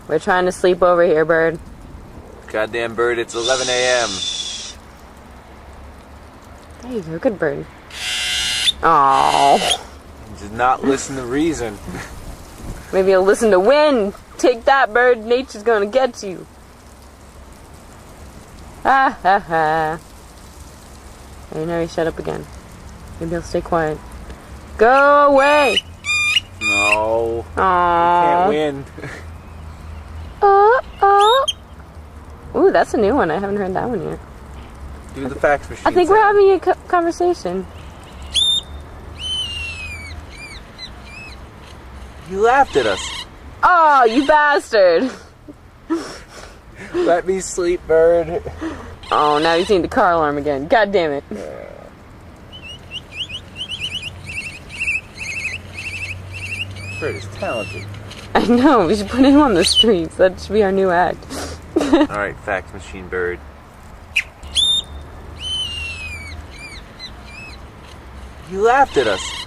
We're trying to sleep over here, bird. Goddamn bird, it's 11 a.m. There you go, good bird. Aww. Did not listen to reason. Maybe you'll listen to wind. Take that, bird. Nature's gonna get you. Ha ha ha. Hey, now he shut up again. Maybe he'll stay quiet. Go away! No. Aww. You can't win. Oh. Ooh, that's a new one. I haven't heard that one yet. Do the fax machine. I think we're having a conversation. You laughed at us. Oh, you bastard! Let me sleep, bird. Oh, now he's seen the car alarm again. God damn it. Bird is talented. I know, we should put him on the streets. That should be our new act. Alright, fax machine bird. You laughed at us.